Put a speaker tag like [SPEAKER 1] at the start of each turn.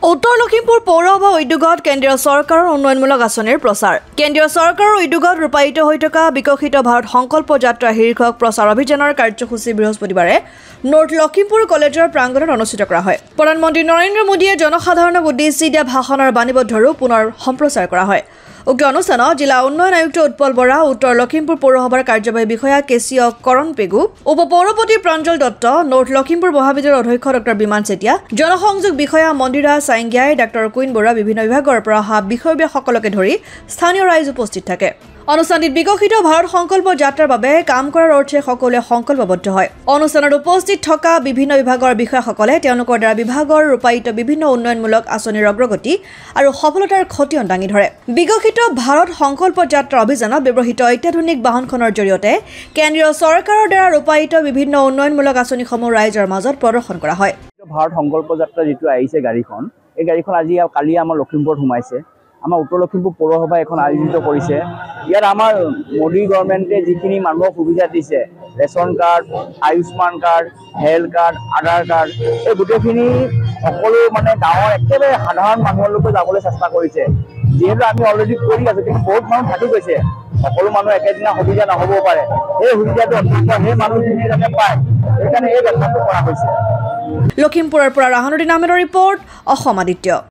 [SPEAKER 1] উত্তৰ লখিমপুৰ পৌৰসভা উদ্যোগত কেন্দ্ৰীয় চৰকাৰৰ উন্নয়নমূলক আঁচনিৰ প্ৰচাৰ। কেন্দ্ৰীয় চৰকাৰৰ উদ্যোগত ৰূপায়িত হৈ থকা বিকশিত ভাৰত সংকল্প যাত্ৰা শীৰ্ষক প্ৰচাৰ অভিযানৰ কাৰ্যসূচী বৃহস্পতিবাৰে নৰ্থ লখিমপুৰ কলেজৰ প্ৰাংগণত অনুষ্ঠিত কৰা হয়। প্ৰধানমন্ত্ৰী নৰেন্দ্ৰ মোদীয়ে জনসাধাৰণক উদ্দেশ্যি দিয়া ভাষণৰ বাণীবদ্ধৰো পুনৰ সম্প্ৰচাৰ কৰা হয়। উক্ত অনুষ্ঠানত জিলা উন্নয়ন আয়ুক্ত উৎপল বৰা, উত্তৰ লখিমপুৰ পৌৰসভাৰ কাৰ্যবাহী বিষয়া কেচিয় কৰণ পেগু, উপ পৌৰপতি প্ৰাঞ্জল দত্ত, নৰ্থ লখিমপুৰ মহাবিদ্যালয়ৰ অধ্যক্ষ ডক্টৰ বিমান চেতিয়া, জনসংযোগ বিষয়া মন্দিৰা চাইংগিয়াই, ডাক্তৰ কুইন বৰা, বিভিন্ন বিভাগৰ পৰা অহা বিষয়ববীয়াসকলকে ধৰি স্থানীয় ৰাইজ উপস্থিত থাকে। অনুষ্ঠানটিত বিকশিত ভাৰত সংকল্প যাত্ৰাৰ বাবে কাম কৰাৰ অৰ্থে সকলোৱে সংকল্পবদ্ধ হয়। অনুষ্ঠানত উপস্থিত থকা বিভিন্ন বিভাগৰ বিষয়াসকলে তেওঁলোকৰ দ্বাৰা বিভাগৰ ৰূপায়িত বিভিন্ন উন্নয়নমূলক আঁচনিৰ অগ্ৰগতি আৰু সফলতাৰ খতিয়ান দাঙি ধৰে। বিকশিত ভাৰত সংকল্প যাত্ৰা অভিযানত ব্যৱহৃত অত্যাধুনিক বাহনখনৰ জৰিয়তে কেন্দ্ৰীয় চৰকাৰৰ দ্বাৰা ৰূপায়িত বিভিন্ন উন্নয়নমূলক আঁচনিসমূহ ৰাইজৰ মাজত প্ৰদৰ্শন কৰা হয়।
[SPEAKER 2] ভাৰত সংকল্প যাত্ৰা যিটো আহিছে গাড়ীখন, এই গাড়ীখন আজি কালি আমাৰ লখিমপুৰত সোমাইছে। আমাৰ উত্তৰ লখিমপুৰ পৌৰসভাই এখন আয়োজিত কৰিছে। ইয়াত আমাৰ মোদী গভৰ্ণমেণ্টে যিখিনি মানুহক সুবিধা দিছে, ration card, Ayushman card, health card, Aadhaar card, এই গোটেইখিনি সকলো গাঁৱৰ একেবাৰে সাধাৰণ মানুহলৈকে যাবলৈ চেষ্টা কৰিছে। যিহেতু আমি অলৰেডি কৰি আছোঁ, কিন্তু বহুত মানুহ থাকি গৈছে। সকলো মানুহ একেদিনা সুবিধা নহ'বও পাৰে। এই সুবিধাটো সেই মানুহখিনি যাতে পায়, সেইকাৰণে এই ব্যৱস্থাটো কৰা হৈছে।
[SPEAKER 1] লখিমপুৰৰ পৰা ৰাহানুদ্দিন আহমেদৰ ৰিপৰ্ট, অসম আদিত্য।